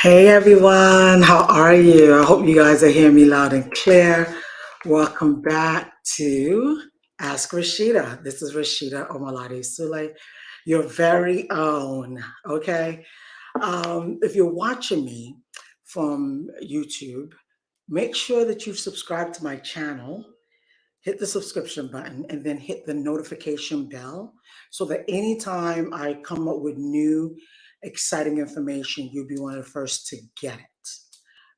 Hey everyone, how are you? I hope you guys are hearing me loud and clear. Welcome back to Ask Rasheedah. This is Rasheedah Omalade Sule, your very own. Okay. If you're watching me from YouTube, make sure that you've subscribed to my channel. Hit the subscription button and then hit the notification bell so that anytime I come up with new exciting information, you'll be one of the first to get it.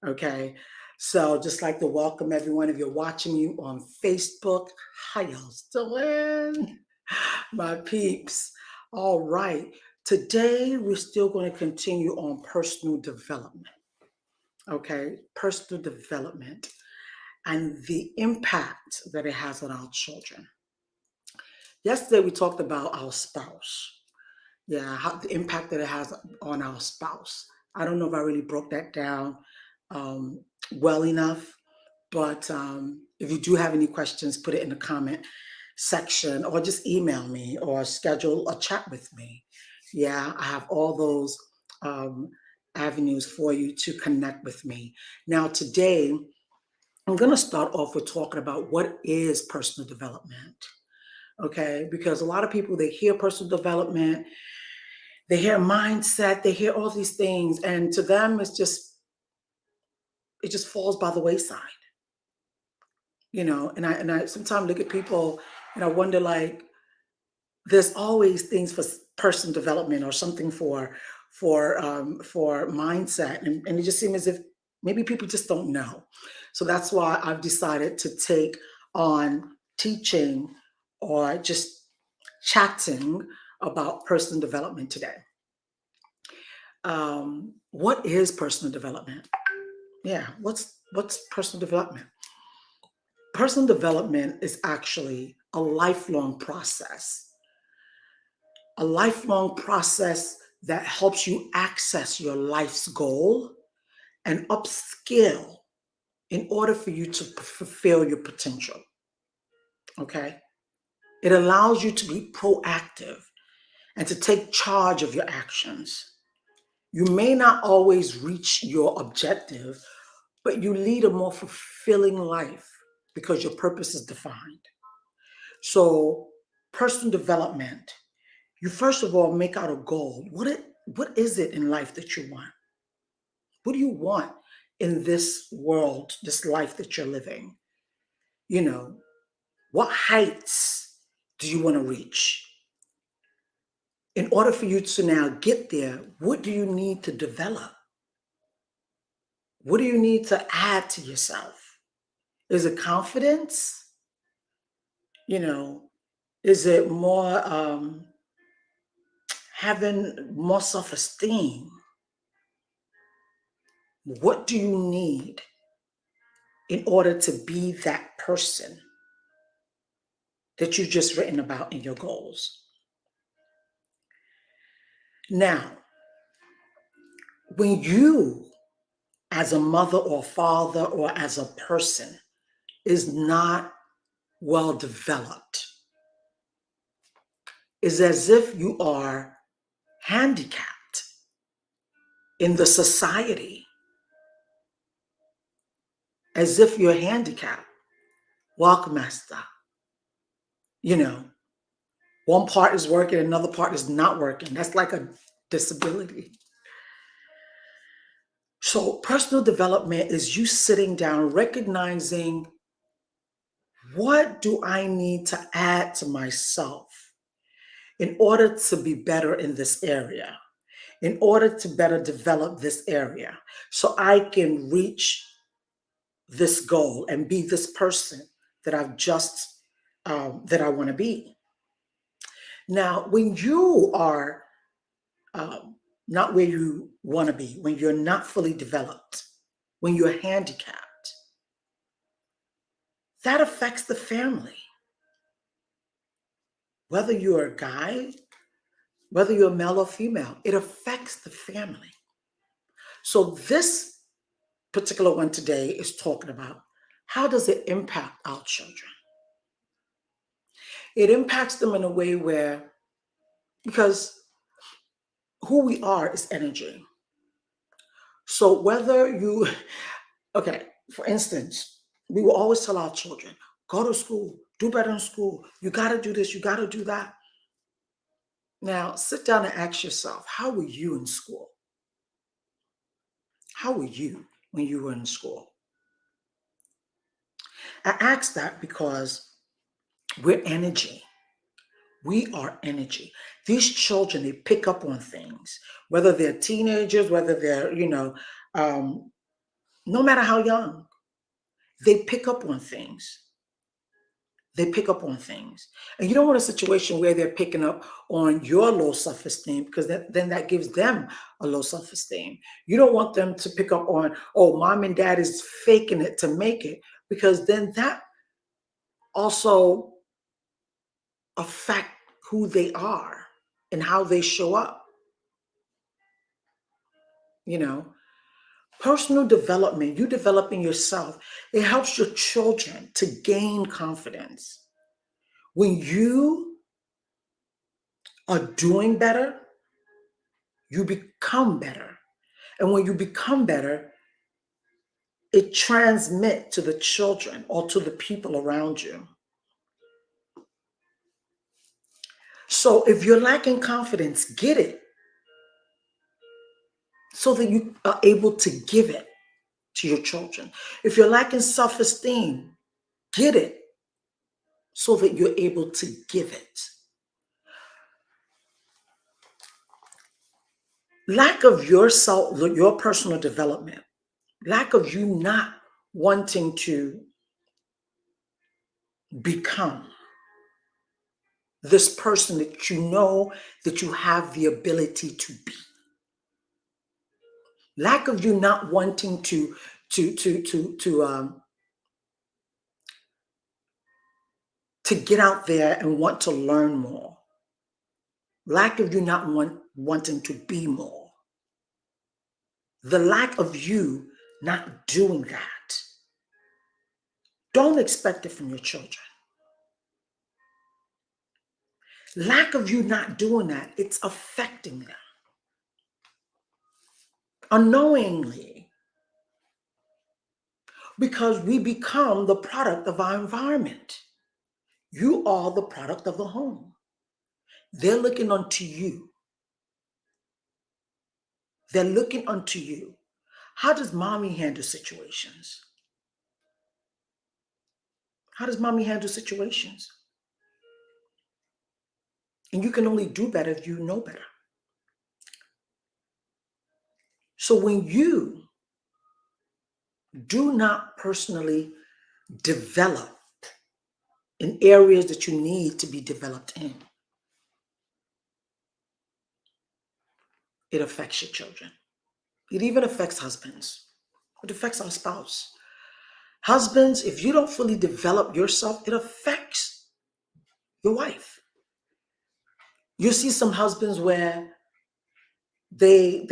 Okay. So just like to welcome everyone. If you're watching me on Facebook, how y'all doing? My peeps. All right. Today, we're still going to continue on personal development. Okay. Personal development and the impact that it has on our children. Yesterday, we talked about our spouse. Yeah, how the impact that it has on our spouse. I don't know if I really broke that down well enough, but if you do have any questions, put it in the comment section or just email me or schedule a chat with me. Yeah, I have all those avenues for you to connect with me. Now, today, I'm going to start off with talking about what is personal development. Okay, because a lot of people, they hear personal development, they hear mindset, they hear all these things, and to them it just falls by the wayside. And I sometimes look at people and I wonder, like, there's always things for personal development or something for mindset, and it just seems as if maybe people just don't know. So that's why I've decided to take on teaching or just chatting about personal development today. What is personal development? Yeah, what's personal development? Personal development is actually a lifelong process that helps you access your life's goal and upskill in order for you to fulfill your potential. Okay? It allows you to be proactive and to take charge of your actions. You may not always reach your objective, but you lead a more fulfilling life because your purpose is defined. So, personal development, you first of all make out a goal. What is it in life that you want? What do you want in this world, this life that you're living? You know, what heights do you want to reach? In order for you to now get there, what do you need to develop? What do you need to add to yourself? Is it confidence? You know, is it more having more self-esteem? What do you need in order to be that person that you've just written about in your goals? Now, when you, as a mother or father or as a person, is not well developed, it's as if you are handicapped in the society, as if you're handicapped. Welcome, Master. You know, one part is working, another part is not working. That's like a disability. So, personal development is you sitting down, recognizing, what do I need to add to myself in order to be better in this area, in order to better develop this area, so I can reach this goal and be this person that that I want to be. Now, when you are not where you want to be, when you're not fully developed, when you're handicapped, that affects the family. Whether you're a guy, whether you're male or female, it affects the family. So this particular one today is talking about, how does it impact our children? It impacts them in a way where, because who we are is energy. So whether you, okay, for instance, we will always tell our children, go to school, do better in school. You got to do this, you got to do that. Now, sit down and ask yourself, how were you in school? How were you when you were in school? I ask that because we're energy. We are energy. These children, they pick up on things, whether they're teenagers, whether they're, no matter how young, they pick up on things. They pick up on things. And you don't want a situation where they're picking up on your low self-esteem, because then that gives them a low self-esteem. You don't want them to pick up on, oh, mom and dad is faking it to make it, because then that also affect who they are and how they show up. You know, personal development, you developing yourself, it helps your children to gain confidence. When you are doing better, you become better. And when you become better, it transmits to the children or to the people around you. So if you're lacking confidence, get it so that you are able to give it to your children. If you're lacking self-esteem, get it so that you're able to give it. Lack of your personal development, lack of you not wanting to become this person that you know that you have the ability to be. Lack of you not wanting to get out there and want to learn more. Lack of you not wanting to be more. The lack of you not doing that. Don't expect it from your children. Lack of you not doing that, it's affecting them. Unknowingly, because we become the product of our environment. You are the product of the home. They're looking unto you. They're looking unto you. How does mommy handle situations? How does mommy handle situations? And you can only do better if you know better. So when you do not personally develop in areas that you need to be developed in, it affects your children. It even affects husbands. It affects our spouse. Husbands, if you don't fully develop yourself, it affects your wife. You see some husbands where they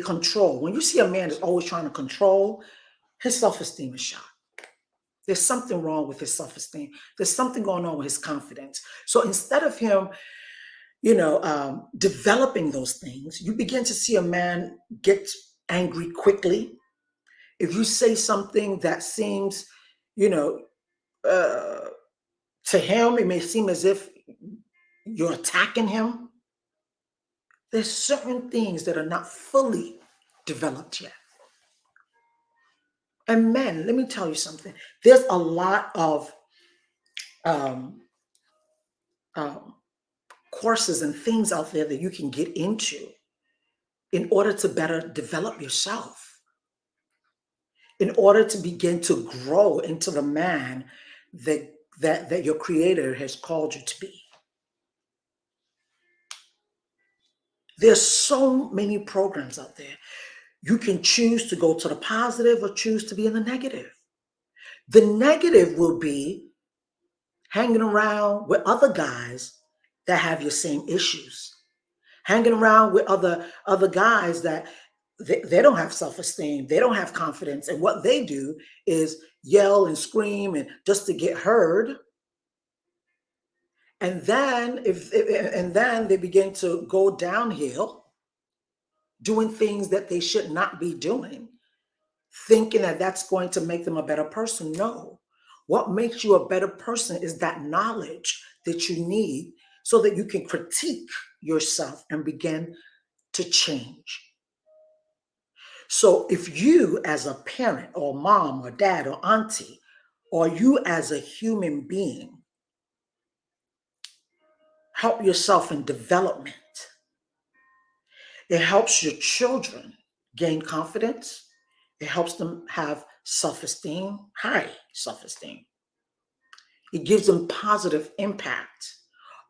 control. When you see a man that's always trying to control, his self-esteem is shot. There's something wrong with his self-esteem. There's something going on with his confidence. So instead of him, developing those things, you begin to see a man get angry quickly. If you say something that seems, uh, to him, it may seem as if you're attacking him. There's certain things that are not fully developed yet. And men, let me tell you something. There's a lot of um, um, courses and things out there that you can get into in order to better develop yourself, in order to begin to grow into the man that your creator has called you to be. There's so many programs out there. You can choose to go to the positive or choose to be in the negative. The negative will be hanging around with other guys that have your same issues, hanging around with other guys that they don't have self-esteem, they don't have confidence, and what they do is yell and scream and just to get heard. And then and then they begin to go downhill doing things that they should not be doing, thinking that that's going to make them a better person. No. What makes you a better person is that knowledge that you need so that you can critique yourself and begin to change. So if you as a parent or mom or dad or auntie, or you as a human being, help yourself in development, it helps your children gain confidence. It helps them have self-esteem, high self-esteem. It gives them positive impact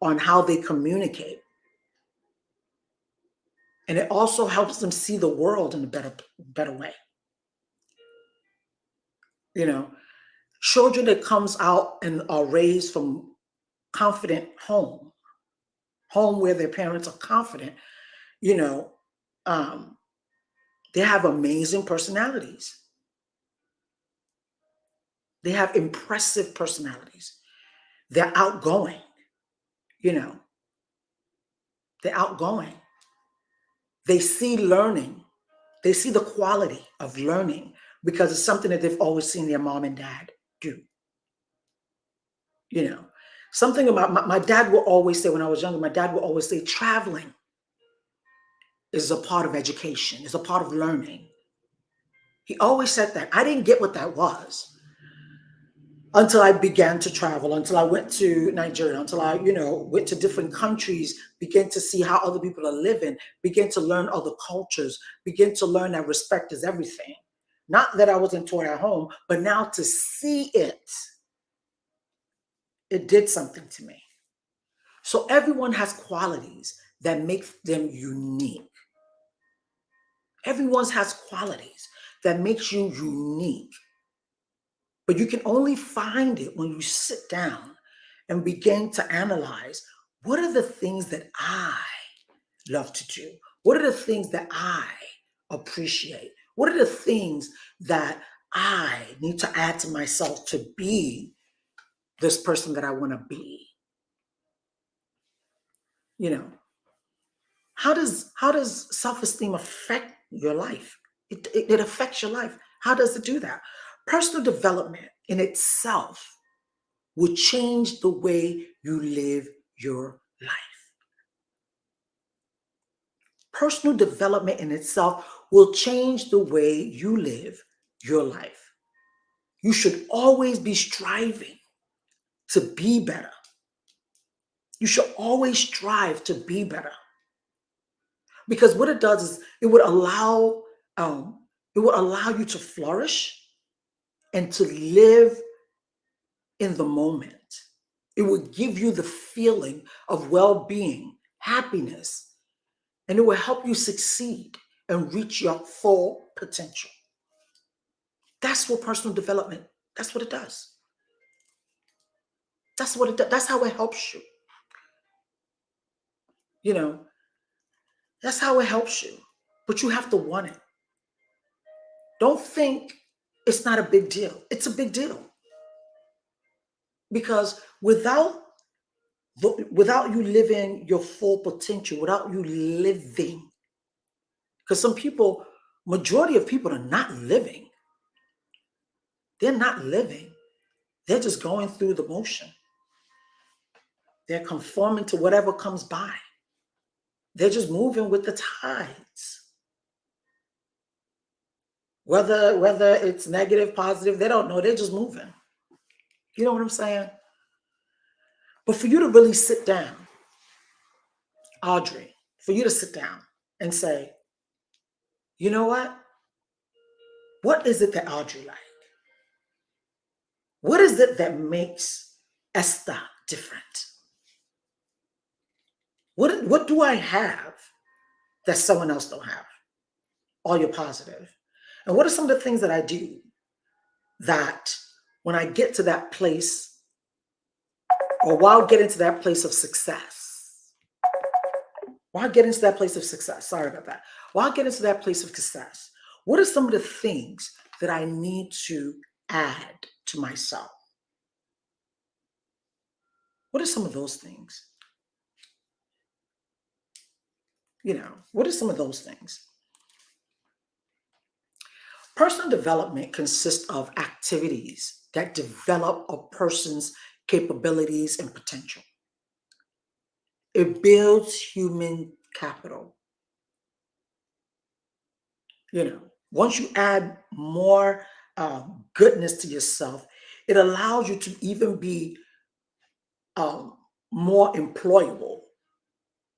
on how they communicate. And it also helps them see the world in a better way. You know, children that comes out and are raised from confident home where their parents are confident, you know, they have amazing personalities. They have impressive personalities. They're outgoing, you know, they're outgoing. They see learning. They see the quality of learning because it's something that they've always seen their mom and dad do. You know, something about my dad will always say when I was younger, my dad will always say traveling is a part of education, is a part of learning. He always said that. I didn't get what that was until I began to travel, until I went to Nigeria, until I, went to different countries, began to see how other people are living, began to learn other cultures, began to learn that respect is everything. Not that I wasn't taught at home, but now to see it, it did something to me. So everyone has qualities that make them unique. Everyone has qualities that makes you unique. But you can only find it when you sit down and begin to analyze, what are the things that I love to do? What are the things that I appreciate? What are the things that I need to add to myself to be this person that I want to be? You know, how does self-esteem affect your life? It affects your life. How does it do that? Personal development in itself will change the way you live your life. Personal development in itself will change the way you live your life. You should always be striving to be better. You should always strive to be better. Because what it does is um, it would allow you to flourish and to live in the moment. It would give you the feeling of well-being, happiness, and it will help you succeed and reach your full potential. That's what personal development, that's what it does. That's what it does. That's how it helps you. You know, that's how it helps you. But you have to want it. Don't think it's not a big deal. It's a big deal. Because without you living your full potential, without you living, because majority of people are not living. They're not living. They're just going through the motion. They're conforming to whatever comes by. They're just moving with the tides. Whether it's negative, positive, they don't know. They're just moving. You know what I'm saying? But for you to really sit down, Audrey, for you to sit down and say, you know what? What is it that Audrey like? What is it that makes Esther different? What do I have that someone else don't have? All your positive. And what are some of the things that I do that when I get to that place, or while getting to that place of success, sorry about that, while getting to that place of success, what are some of the things that I need to add to myself? What are some of those things? What are some of those things? Personal development consists of activities that develop a person's capabilities and potential. It builds human capital. Once you add more goodness to yourself, it allows you to even be um, more employable.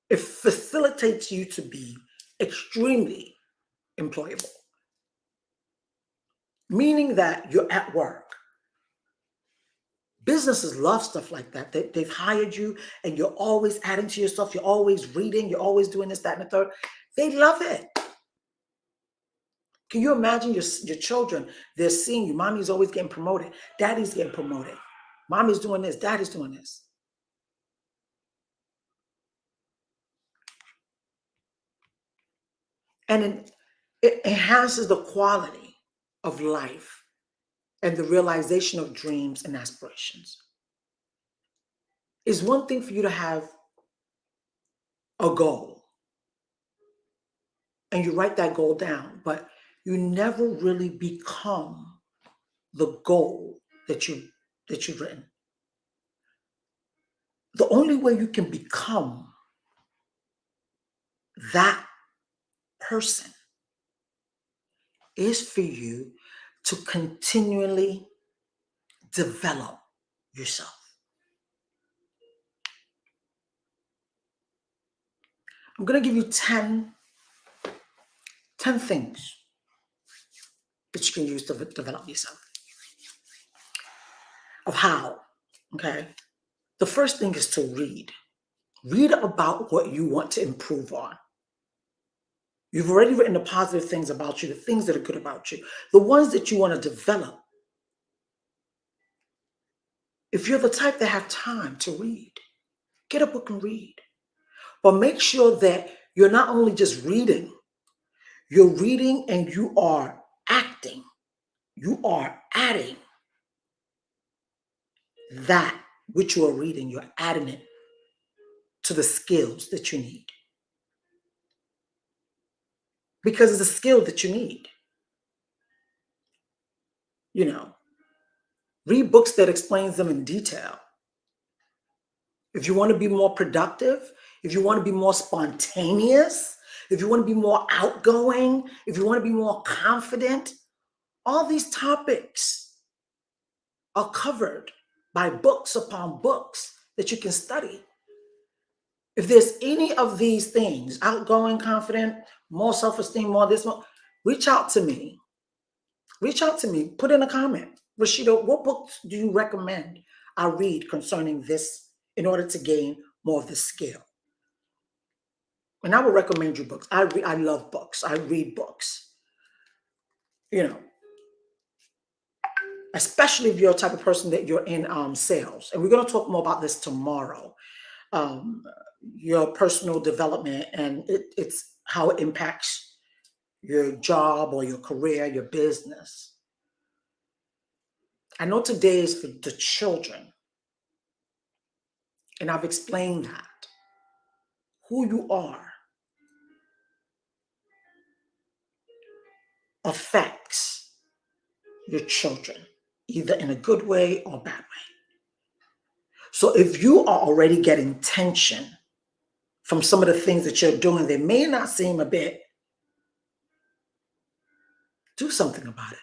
It facilitates you to be extremely employable, meaning that you're at work. Businesses love stuff like that. They've hired you and you're always adding to yourself. You're always reading. You're always doing this, that, and the third. They love it. Can you imagine your children? They're seeing you. Mommy's always getting promoted. Daddy's getting promoted. Mommy's doing this. Daddy's doing this. And it enhances the quality of life and the realization of dreams and aspirations. It's one thing for you to have a goal and you write that goal down, but you never really become the goal that you've written. The only way you can become that person is for you to continually develop yourself. I'm going to give you 10 things that you can use to develop yourself. Of how, okay? The first thing is to read. Read about what you want to improve on. You've already written the positive things about you, the things that are good about you, the ones that you want to develop. If you're the type that have time to read, get a book and read. But make sure that you're not only just reading, you're reading and you are acting. You are adding that which you are reading, you're adding it to the skills that you need. Because it's a skill that you need. Read books that explains them in detail. If you want to be more productive, if you want to be more spontaneous, if you want to be more outgoing, if you want to be more confident, all these topics are covered by books upon books that you can study. If there's any of these things, outgoing, confident, more self-esteem, more this, more, reach out to me. Reach out to me. Put in a comment. Rasheedah, what books do you recommend I read concerning this in order to gain more of this skill? And I will recommend you books. I love books. I read books. Especially if you're a type of person that you're in sales. And we're going to talk more about this tomorrow. Your personal development and it's how it impacts your job or your career, your business. I know today is for the children. And I've explained that. Who you are affects your children, either in a good way or bad way. So if you are already getting tension from some of the things that you're doing, they may not seem a bit, do something about it.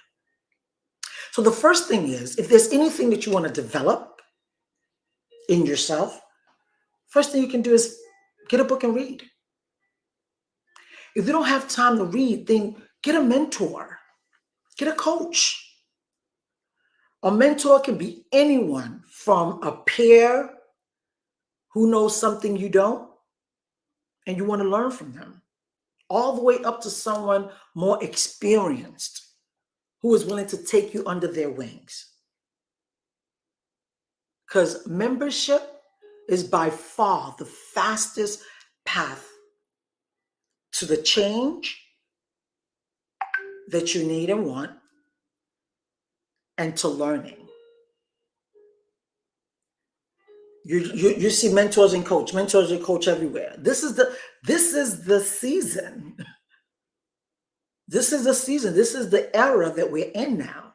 So the first thing is, if there's anything that you want to develop in yourself, first thing you can do is get a book and read. If you don't have time to read, then get a mentor, get a coach. A mentor can be anyone from a peer who knows something you don't, and you want to learn from them, all the way up to someone more experienced who is willing to take you under their wings. Because membership is by far the fastest path to the change that you need and want, and to learning. You see mentors and coach everywhere. This is the season. This is the season. This is the era that we're in now,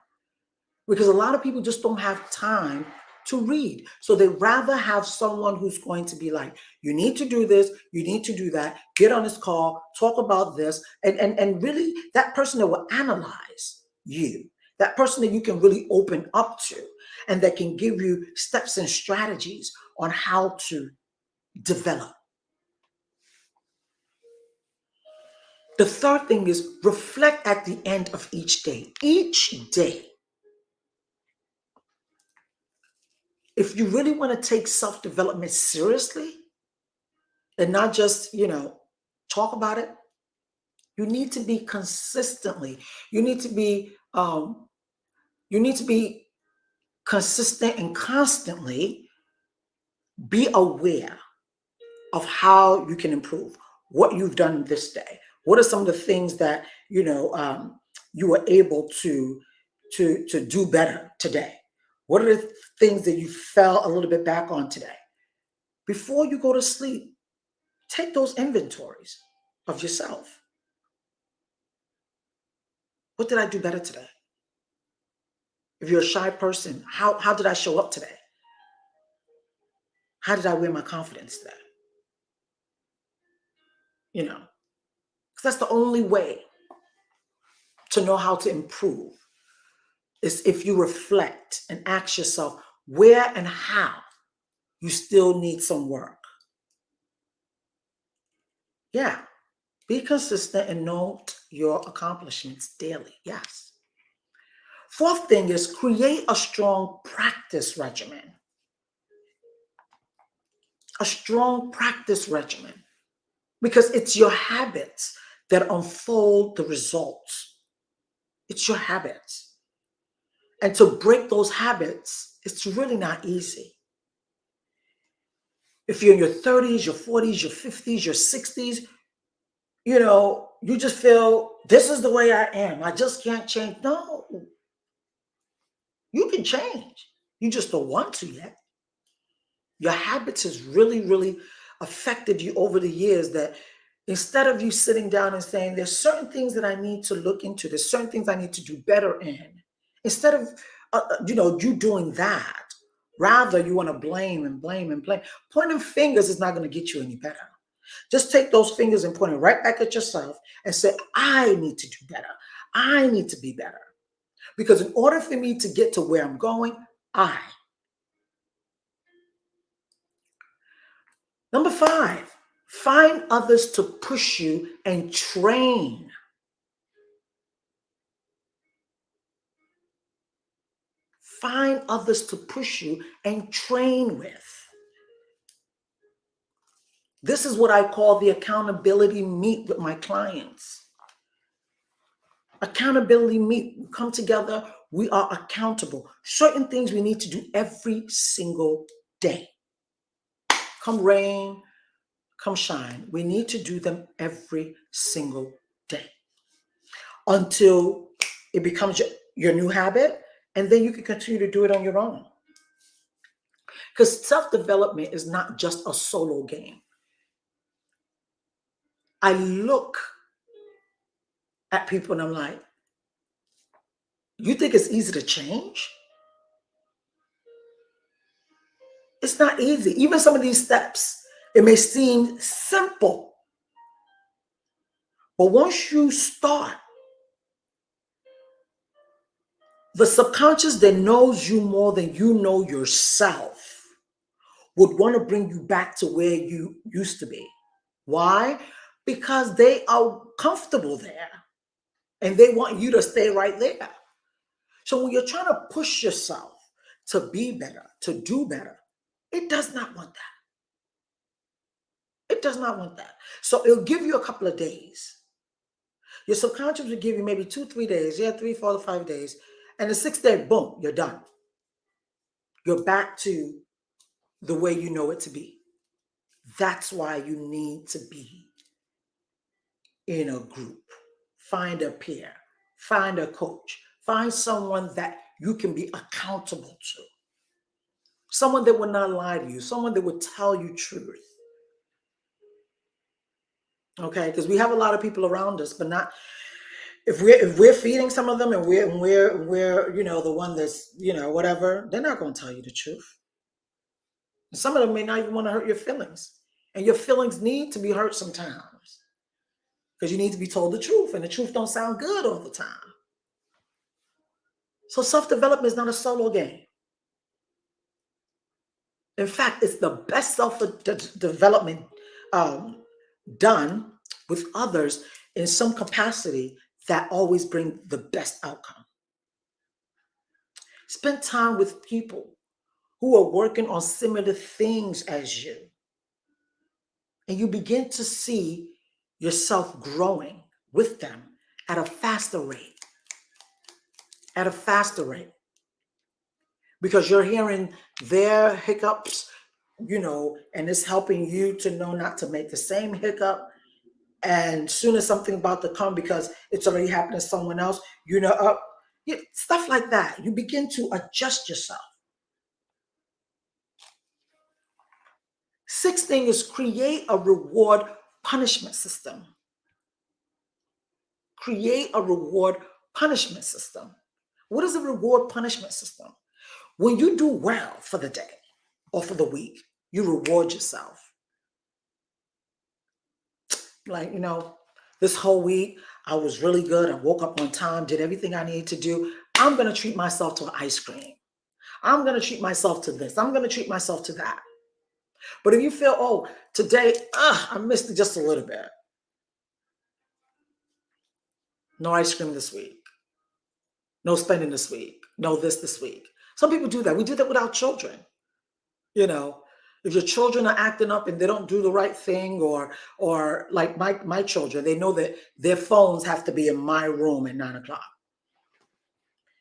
because a lot of people just don't have time to read. So they rather have someone who's going to be like, you need to do this, you need to do that, get on this call, talk about this, and really that person that will analyze you, that person that you can really open up to, and that can give you steps and strategies on how to develop. The third thing is reflect at the end of each day. Each day, if you really want to take self-development seriously and not just, talk about it, you need to be consistently, you need to be, you need to be consistent and constantly be aware of how you can improve, what you've done this day. What are some of the things that, you were able to do better today? What are the things that you fell a little bit back on today? Before you go to sleep, take those inventories of yourself. What did I do better today? If you're a shy person, how did I show up today? How did I wear my confidence today? Because that's the only way to know how to improve, is if you reflect and ask yourself where and how you still need some work. Yeah. Be consistent and note your accomplishments daily. Yes. Fourth thing is create a strong practice regimen. A strong practice regimen. Because it's your habits that unfold the results. It's your habits. And to break those habits, it's really not easy. If you're in your 30s, your 40s, your 50s, your 60s, you just feel this is the way I am. I just can't change. No, you can change. You just don't want to yet. Your habits has really, really affected you over the years, that instead of you sitting down and saying, there's certain things that I need to look into, there's certain things I need to do better in, instead of, you doing that, rather you want to blame and blame and blame. Pointing fingers is not going to get you any better. Just take those fingers and point it right back at yourself and say, I need to do better. I need to be better. Because in order for me to get to where I'm going, Number 5, find others to push you and train. Find others to push you and train with. This is what I call the accountability meet with my clients. Accountability meet. We come together. We are accountable. Certain things we need to do every single day. Come rain, come shine. We need to do them every single day until it becomes your new habit, and then you can continue to do it on your own. Because self-development is not just a solo game. I look at people and I'm like, you think it's easy to change? It's not easy. Even some of these steps, it may seem simple. But once you start, the subconscious that knows you more than you know yourself would want to bring you back to where you used to be. Why? Because they are comfortable there and they want you to stay right there. So when you're trying to push yourself to be better, to do better, it does not want that. It does not want that. So it'll give you a couple of days. Your subconscious will give you maybe 2, 3 days. Yeah, 3, 4, 5 days. And the 6th day, boom, you're done. You're back to the way you know it to be. That's why you need to be in a group. Find a peer. Find a coach. Find someone that you can be accountable to. Someone that will not lie to you. Someone that will tell you truth. Okay, because we have a lot of people around us, but If we're feeding some of them and we're the one that's whatever, they're not going to tell you the truth. And some of them may not even want to hurt your feelings, and your feelings need to be hurt sometimes because you need to be told the truth, and the truth don't sound good all the time. So self-development is not a solo game. In fact, it's the best self-development done with others in some capacity that always bring the best outcome. Spend time with people who are working on similar things as you, and you begin to see yourself growing with them at a faster rate. At a faster rate. Because you're hearing their hiccups, and it's helping you to know not to make the same hiccup. And soon as something about to come because it's already happened to someone else, stuff like that. You begin to adjust yourself. Sixth thing is create a reward punishment system. Create a reward punishment system. What is a reward punishment system? When you do well for the day or for the week, you reward yourself. Like, this whole week, I was really good. I woke up on time, did everything I needed to do. I'm going to treat myself to ice cream. I'm going to treat myself to this. I'm going to treat myself to that. But if you feel, today, I missed it just a little bit. No ice cream this week. No spending this week. No this week. Some people do that. We do that with our children. If your children are acting up and they don't do the right thing, or like my children, they know that their phones have to be in my room at 9:00.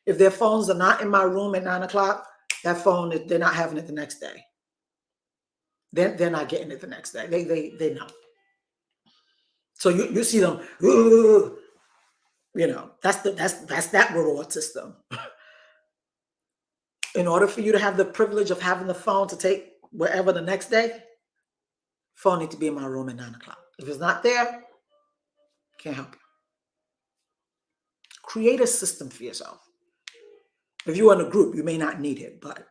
If their phones are not in my room at 9:00, that phone, they're not having it the next day. They're not getting it the next day. They know. So you see them, that's that reward system. In order for you to have the privilege of having the phone to take wherever the next day, phone need to be in my room at 9:00. If it's not there, can't help you. Create a system for yourself. If you're in a group, you may not need it, but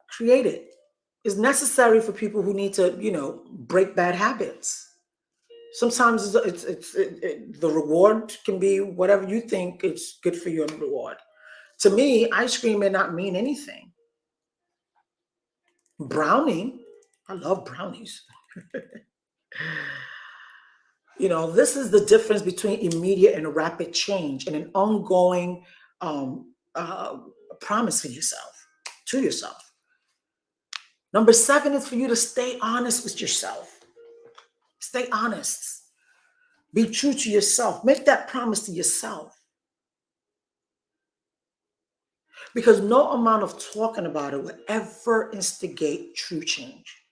create it. It's necessary for people who need to, break bad habits. Sometimes the reward can be whatever you think is good for you in the reward. To me, ice cream may not mean anything. Brownie, I love brownies. This is the difference between immediate and rapid change and an ongoing promise for yourself, to yourself. Number 7 is for you to stay honest with yourself. Stay honest. Be true to yourself. Make that promise to yourself. Because no amount of talking about it will ever instigate true change.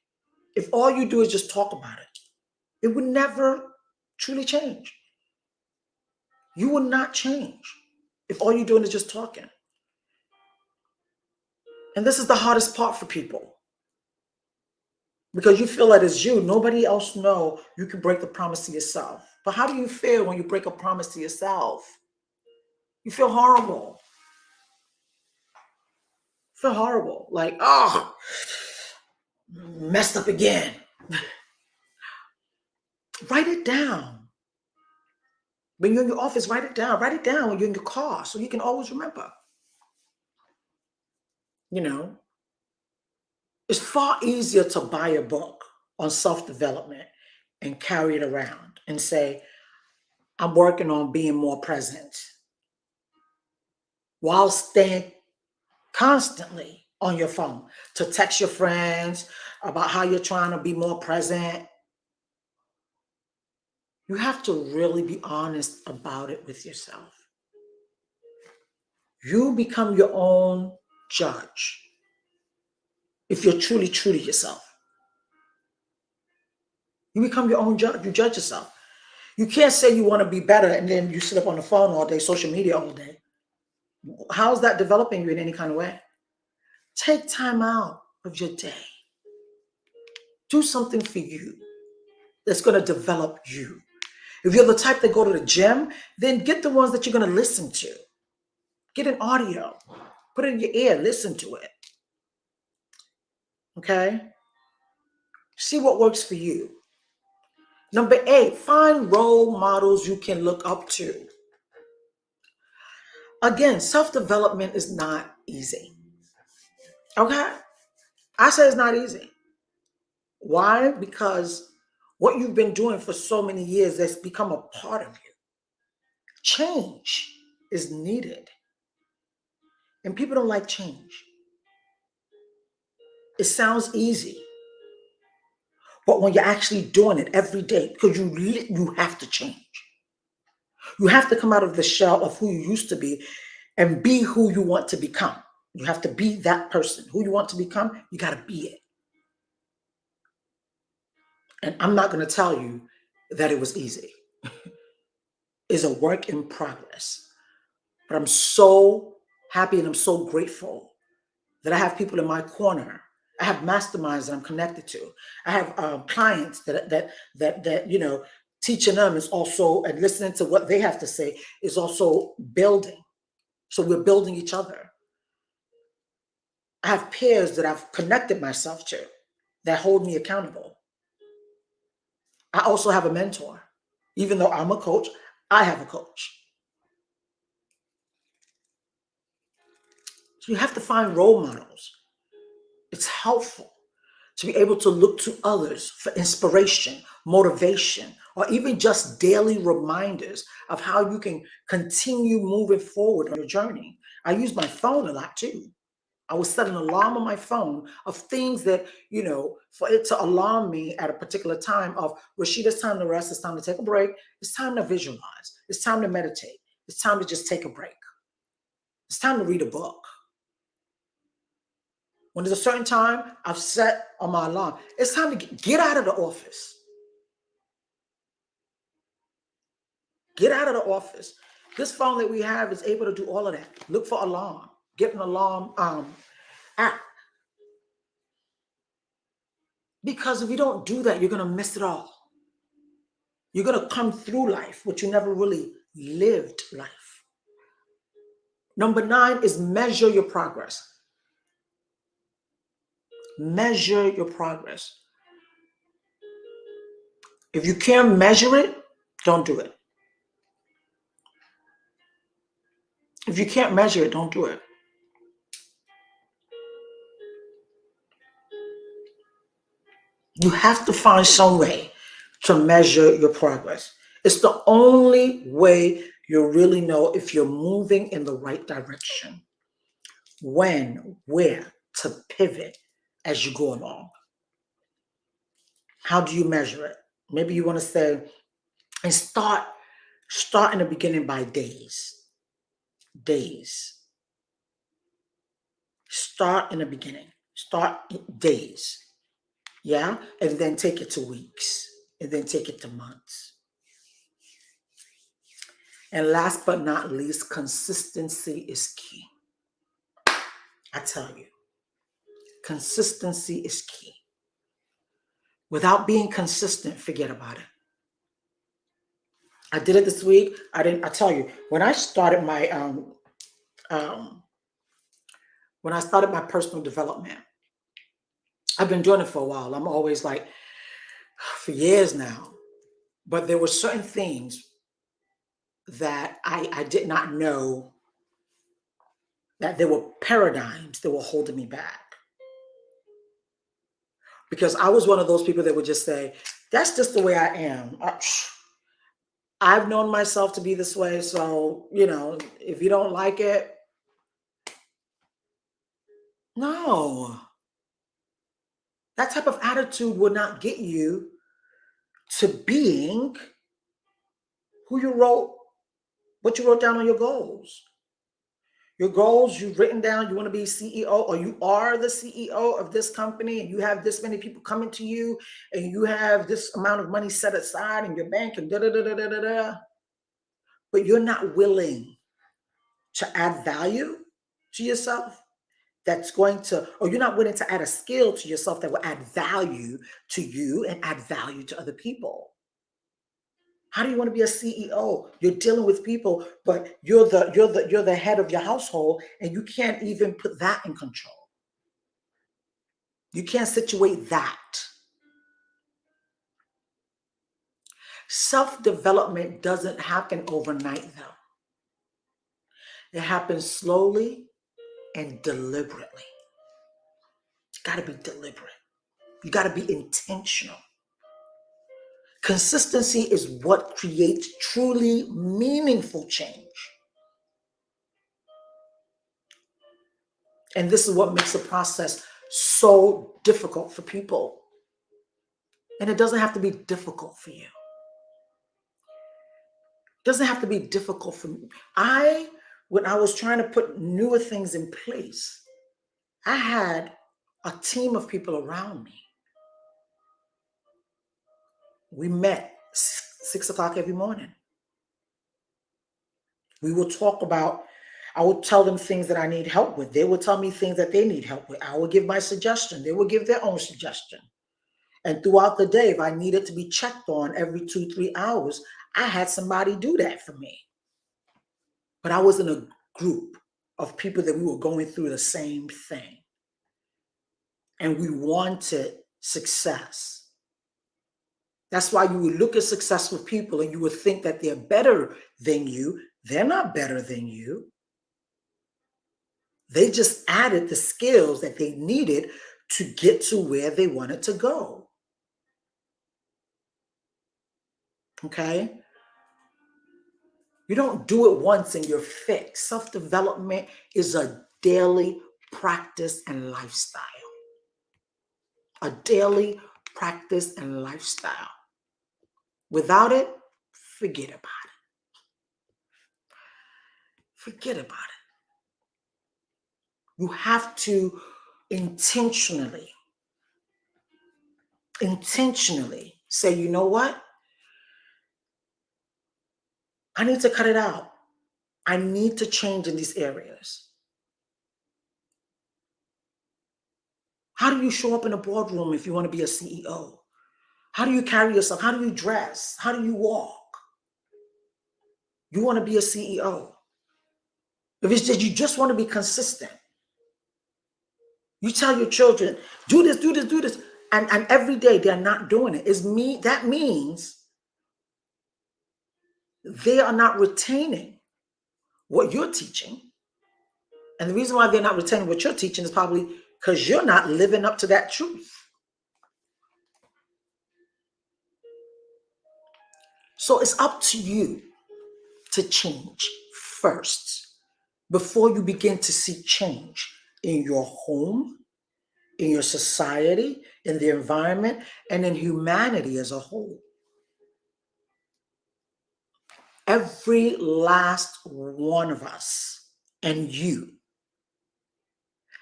If all you do is just talk about it, it would never truly change. You will not change if all you're doing is just talking. And this is the hardest part for people. Because you feel that it's you. Nobody else know you can break the promise to yourself. But how do you feel when you break a promise to yourself? You feel horrible. You feel horrible. Like, messed up again. Write it down. When you're in your office, write it down. Write it down when you're in your car so you can always remember. It's far easier to buy a book on self-development and carry it around and say, I'm working on being more present, while staying constantly on your phone to text your friends about how you're trying to be more present. You have to really be honest about it with yourself. You become your own judge if you're truly true to yourself. You become your own judge. You judge yourself. You can't say you want to be better and then you sit up on the phone all day, social media all day. How's that developing you in any kind of way? Take time out of your day. Do something for you that's going to develop you. If you're the type that go to the gym, then get the ones that you're going to listen to. Get an audio, put it in your ear, listen to it. Okay? See what works for you. Number 8, find role models you can look up to. Again, self-development is not easy. Okay? I say it's not easy. Why? Because what you've been doing for so many years has become a part of you. Change is needed. And people don't like change. It sounds easy. But when you're actually doing it every day, because you have to change. You have to come out of the shell of who you used to be and be who you want to become. You have to be that person. Who you want to become, you got to be it. And I'm not going to tell you that it was easy. It's a work in progress. But I'm so happy and I'm so grateful that I have people in my corner. I have masterminds that I'm connected to. I have clients that you know, teaching them is also, and listening to what they have to say is also building. So we're building each other. I have peers that I've connected myself to that hold me accountable. I also have a mentor. Even though I'm a coach, I have a coach. So you have to find role models. It's helpful to be able to look to others for inspiration, motivation, or even just daily reminders of how you can continue moving forward on your journey. I use my phone a lot too. I would set an alarm on my phone of things that, you know, for it to alarm me at a particular time of, Rasheedah, it's time to rest, it's time to take a break, it's time to visualize, it's time to meditate, it's time to just take a break, it's time to read a book. When there's a certain time I've set on my alarm, it's time to get out of the office. Get out of the office. This phone that we have is able to do all of that. Look for alarm. Get an alarm app. Because if you don't do that, you're going to miss it all. You're going to come through life, but you never really lived life. Number 9 is measure your progress. Measure your progress. If you can't measure it, don't do it. If you can't measure it, don't do it. You have to find some way to measure your progress. It's the only way you really know if you're moving in the right direction. When, where to pivot as you go along. How do you measure it? Maybe you want to say, and start in the beginning by days. Days. Start in the beginning. Start days. Yeah? And then take it to weeks. And then take it to months. And last but not least, consistency is key. I tell you, consistency is key. Without being consistent, forget about it. I did it this week. I tell you, when I started my personal development, I've been doing it for a while. I'm always like, for years now. But there were certain things that I did not know, that there were paradigms that were holding me back. Because I was one of those people that would just say, that's just the way I am. I've known myself to be this way. So, you know, if you don't like it, no. That type of attitude will not get you to being what you wrote down on your goals. Your goals you've written down, you want to be CEO, or you are the CEO of this company, and you have this many people coming to you, and you have this amount of money set aside in your bank, and da-da-da-da-da-da. But you're not willing to add value to yourself that's going to, or you're not willing to add a skill to yourself that will add value to you and add value to other people. How do you want to be a CEO? You're dealing with people, but you're the head of your household, and you can't even put that in control. You can't situate that. Self-development doesn't happen overnight, though. It happens slowly and deliberately. You got to be deliberate. You got to be intentional. Consistency is what creates truly meaningful change. And this is what makes the process so difficult for people. And it doesn't have to be difficult for you. It doesn't have to be difficult for me. When I was trying to put newer things in place, I had a team of people around me. We met 6 o'clock every morning. We will talk about, I would tell them things that I need help with. They would tell me things that they need help with. I would give my suggestion. They would give their own suggestion. And throughout the day, if I needed to be checked on every 2-3 hours, I had somebody do that for me. But I was in a group of people that we were going through the same thing. And we wanted success. That's why you would look at successful people and you would think that they're better than you. They're not better than you. They just added the skills that they needed to get to where they wanted to go. Okay? You don't do it once and you're fixed. Self-development is a daily practice and lifestyle. A daily practice and lifestyle. Without it, forget about it. Forget about it. You have to intentionally say, you know what? I need to cut it out. I need to change in these areas. How do you show up in a boardroom if you want to be a CEO? How do you carry yourself? How do you dress? How do you walk? You want to be a CEO. If it's that you just want to be consistent, you tell your children, do this, do this, do this. And every day they're not doing it. That means they are not retaining what you're teaching. And the reason why they're not retaining what you're teaching is probably because you're not living up to that truth. So it's up to you to change first before you begin to see change in your home, in your society, in the environment, and in humanity as a whole. Every last one of us and you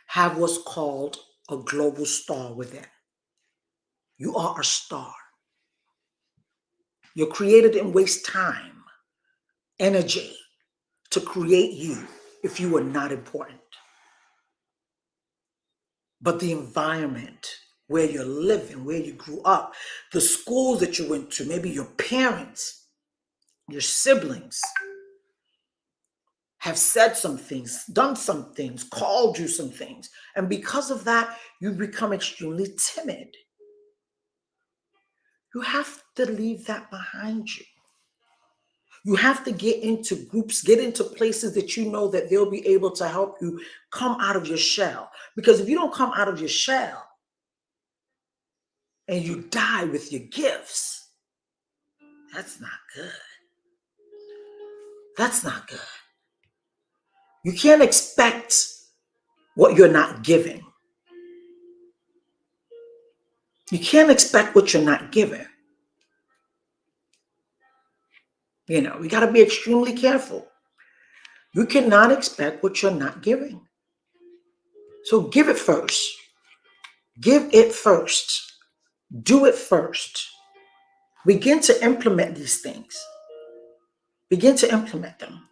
have what's called a global star within. You are a star. You're created and waste time, energy to create you if you were not important. But the environment where you're living, where you grew up, the schools that you went to, maybe your parents, your siblings have said some things, done some things, called you some things. And because of that, you become extremely timid. You have to leave that behind you. You have to get into groups, get into places that you know that they'll be able to help you come out of your shell. Because if you don't come out of your shell and you die with your gifts, that's not good. That's not good. You can't expect what you're not giving. You can't expect what you're not giving. We got to be extremely careful. You cannot expect what you're not giving. So give it first. Give it first. Do it first. Begin to implement these things. Begin to implement them.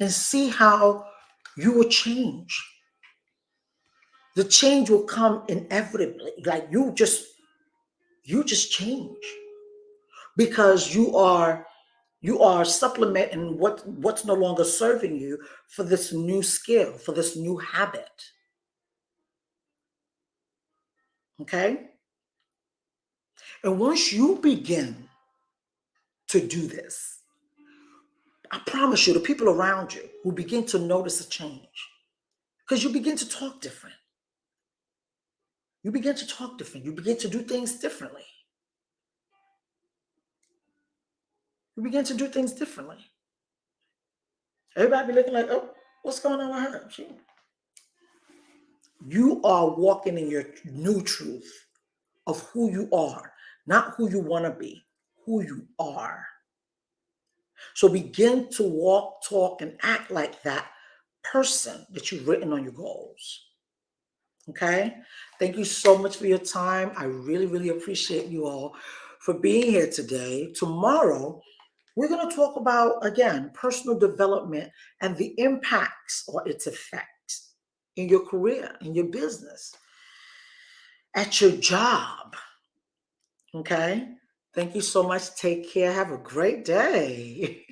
And see how you will change. The change will come inevitably. Like you just change. because you are supplementing what's no longer serving you for this new skill, for this new habit. Okay? And once you begin to do this, I promise you, the people around you will begin to notice a change because you begin to talk different. You begin to talk different. You begin to do things differently. You begin to do things differently. Everybody be looking like, oh, what's going on with her? You are walking in your new truth of who you are, not who you want to be, who you are. So begin to walk, talk, and act like that person that you've written on your goals. Okay? Thank you so much for your time. I really, really appreciate you all for being here today. Tomorrow, we're going to talk about, again, personal development and the impacts or its effects in your career, in your business, at your job. Okay? Thank you so much. Take care. Have a great day.